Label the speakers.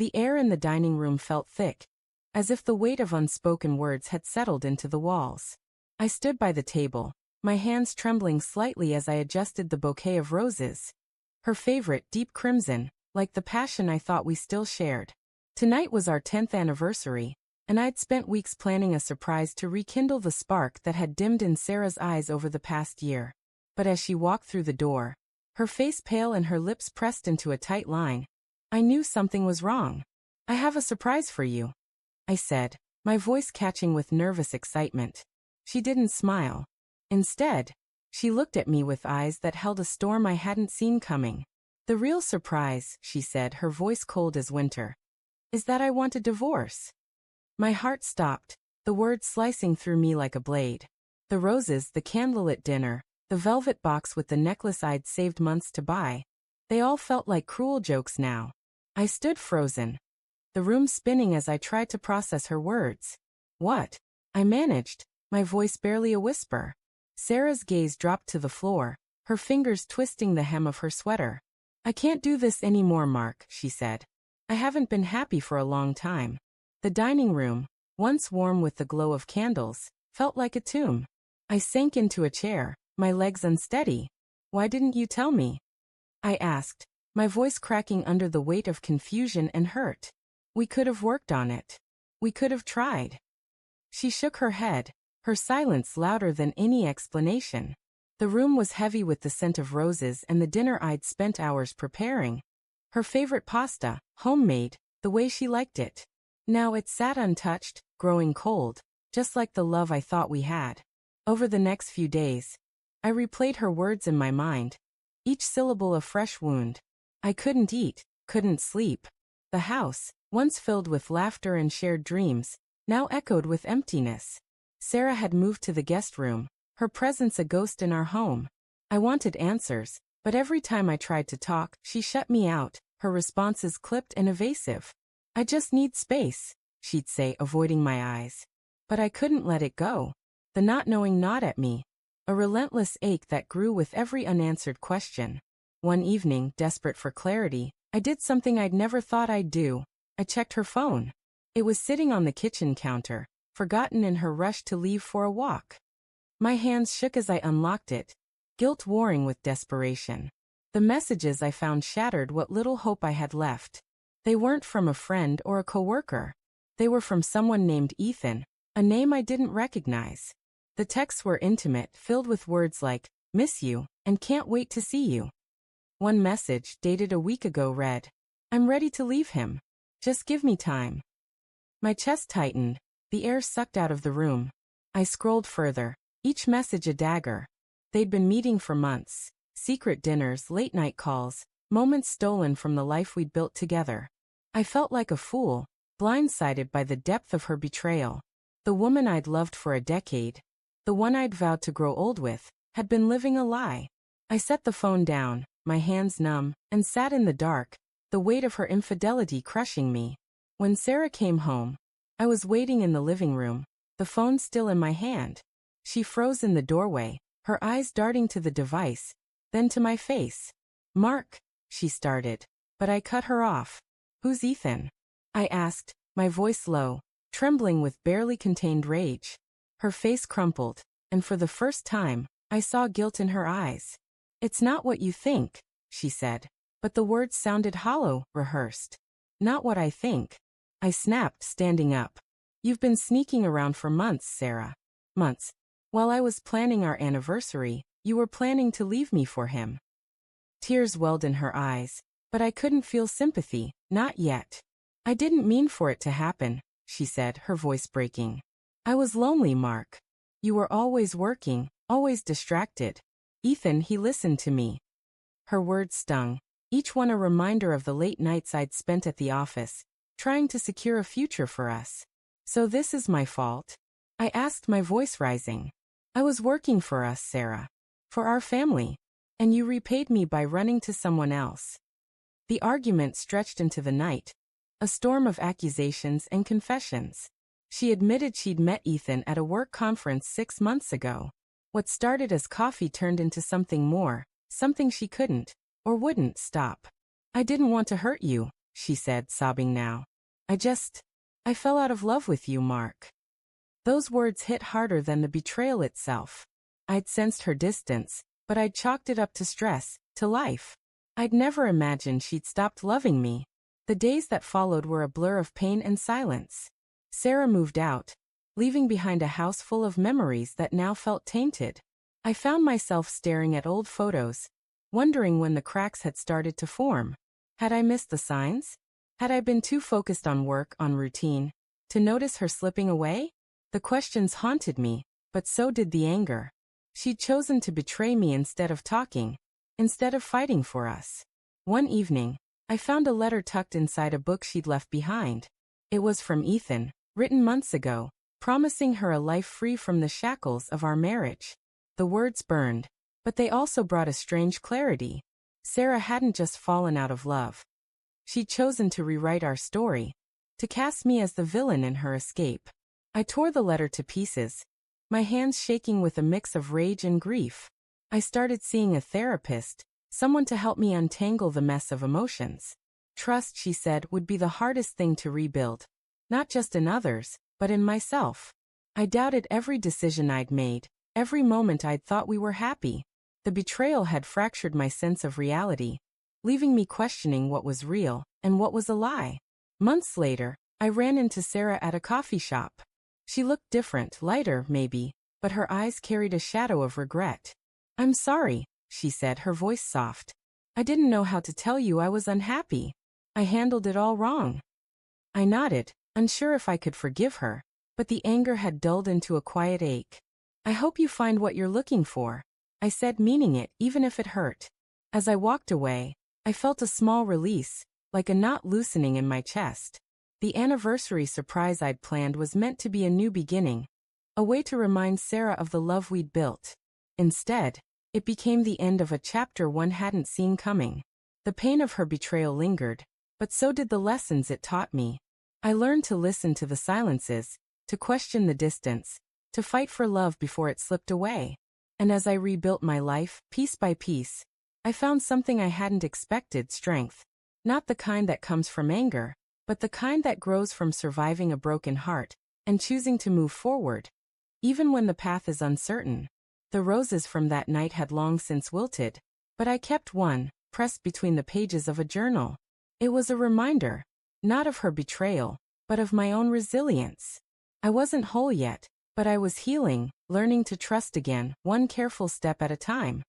Speaker 1: The air in the dining room felt thick, as if the weight of unspoken words had settled into the walls. I stood by the table, my hands trembling slightly as I adjusted the bouquet of roses. Her favorite, deep crimson, like the passion I thought we still shared. Tonight was our 10th anniversary, and I'd spent weeks planning a surprise to rekindle the spark that had dimmed in Sarah's eyes over the past year. But as she walked through the door, her face pale and her lips pressed into a tight line, I knew something was wrong. "I have a surprise for you," I said, my voice catching with nervous excitement. She didn't smile. Instead, she looked at me with eyes that held a storm I hadn't seen coming. "The real surprise," she said, her voice cold as winter, "is that I want a divorce." My heart stopped, the words slicing through me like a blade. The roses, the candlelit dinner, the velvet box with the necklace I'd saved months to buy, they all felt like cruel jokes now. I stood frozen, the room spinning as I tried to process her words. "What?" I managed, my voice barely a whisper. Sarah's gaze dropped to the floor, her fingers twisting the hem of her sweater. "I can't do this anymore, Mark," she said. "I haven't been happy for a long time." The dining room, once warm with the glow of candles, felt like a tomb. I sank into a chair, my legs unsteady. "Why didn't you tell me?" I asked, my voice cracking under the weight of confusion and hurt. "We could have worked on it. We could have tried." She shook her head, her silence louder than any explanation. The room was heavy with the scent of roses and the dinner I'd spent hours preparing. Her favorite pasta, homemade, the way she liked it. Now it sat untouched, growing cold, just like the love I thought we had. Over the next few days, I replayed her words in my mind, each syllable a fresh wound. I couldn't eat, couldn't sleep. The house, once filled with laughter and shared dreams, now echoed with emptiness. Sarah had moved to the guest room, her presence a ghost in our home. I wanted answers, but every time I tried to talk, she shut me out, her responses clipped and evasive. "I just need space," she'd say, avoiding my eyes. But I couldn't let it go. The not knowing gnawed at me, a relentless ache that grew with every unanswered question. One evening, desperate for clarity, I did something I'd never thought I'd do. I checked her phone. It was sitting on the kitchen counter, forgotten in her rush to leave for a walk. My hands shook as I unlocked it, guilt warring with desperation. The messages I found shattered what little hope I had left. They weren't from a friend or a coworker. They were from someone named Ethan, a name I didn't recognize. The texts were intimate, filled with words like, "Miss you," and "Can't wait to see you." One message, dated a week ago, read, "I'm ready to leave him. Just give me time." My chest tightened, the air sucked out of the room. I scrolled further, each message a dagger. They'd been meeting for months, secret dinners, late-night calls, moments stolen from the life we'd built together. I felt like a fool, blindsided by the depth of her betrayal. The woman I'd loved for a decade, the one I'd vowed to grow old with, had been living a lie. I set the phone down, my hands numb, and sat in the dark, the weight of her infidelity crushing me. When Sarah came home, I was waiting in the living room, the phone still in my hand. She froze in the doorway, her eyes darting to the device, then to my face. "Mark," she started, but I cut her off. "Who's Ethan?" I asked, my voice low, trembling with barely contained rage. Her face crumpled, and for the first time, I saw guilt in her eyes. "It's not what you think," she said, but the words sounded hollow, rehearsed. "Not what I think." I snapped, standing up. "You've been sneaking around for months, Sarah. Months. While I was planning our anniversary, you were planning to leave me for him." Tears welled in her eyes, but I couldn't feel sympathy, not yet. "I didn't mean for it to happen," she said, her voice breaking. "I was lonely, Mark. You were always working, always distracted. Ethan, he listened to me." Her words stung, each one a reminder of the late nights I'd spent at the office, trying to secure a future for us. "So this is my fault?" I asked, my voice rising. "I was working for us, Sarah. For our family. And you repaid me by running to someone else." The argument stretched into the night, a storm of accusations and confessions. She admitted she'd met Ethan at a work conference 6 months ago. What started as coffee turned into something more, something she couldn't, or wouldn't, stop. "I didn't want to hurt you," she said, sobbing now. I fell out of love with you, Mark. Those words hit harder than the betrayal itself. I'd sensed her distance, but I'd chalked it up to stress, to life. I'd never imagined she'd stopped loving me. The days that followed were a blur of pain and silence. Sarah moved out, leaving behind a house full of memories that now felt tainted. I found myself staring at old photos, wondering when the cracks had started to form. Had I missed the signs? Had I been too focused on work, on routine, to notice her slipping away? The questions haunted me, but so did the anger. She'd chosen to betray me instead of talking, instead of fighting for us. One evening, I found a letter tucked inside a book she'd left behind. It was from Ethan, written months ago, promising her a life free from the shackles of our marriage. The words burned, but they also brought a strange clarity. Sarah hadn't just fallen out of love. She'd chosen to rewrite our story, to cast me as the villain in her escape. I tore the letter to pieces, my hands shaking with a mix of rage and grief. I started seeing a therapist, someone to help me untangle the mess of emotions. Trust, she said, would be the hardest thing to rebuild. Not just in others, but in myself. I doubted every decision I'd made, every moment I'd thought we were happy. The betrayal had fractured my sense of reality, leaving me questioning what was real and what was a lie. Months later, I ran into Sarah at a coffee shop. She looked different, lighter, maybe, but her eyes carried a shadow of regret. "I'm sorry," she said, her voice soft. "I didn't know how to tell you I was unhappy. I handled it all wrong." I nodded, unsure if I could forgive her, but the anger had dulled into a quiet ache. "I hope you find what you're looking for," I said, meaning it, even if it hurt. As I walked away, I felt a small release, like a knot loosening in my chest. The anniversary surprise I'd planned was meant to be a new beginning, a way to remind Sarah of the love we'd built. Instead, it became the end of a chapter one hadn't seen coming. The pain of her betrayal lingered, but so did the lessons it taught me. I learned to listen to the silences, to question the distance, to fight for love before it slipped away. And as I rebuilt my life, piece by piece, I found something I hadn't expected: strength. Not the kind that comes from anger, but the kind that grows from surviving a broken heart and choosing to move forward, even when the path is uncertain. The roses from that night had long since wilted, but I kept one, pressed between the pages of a journal. It was a reminder, not of her betrayal, but of my own resilience. I wasn't whole yet, but I was healing, learning to trust again, one careful step at a time.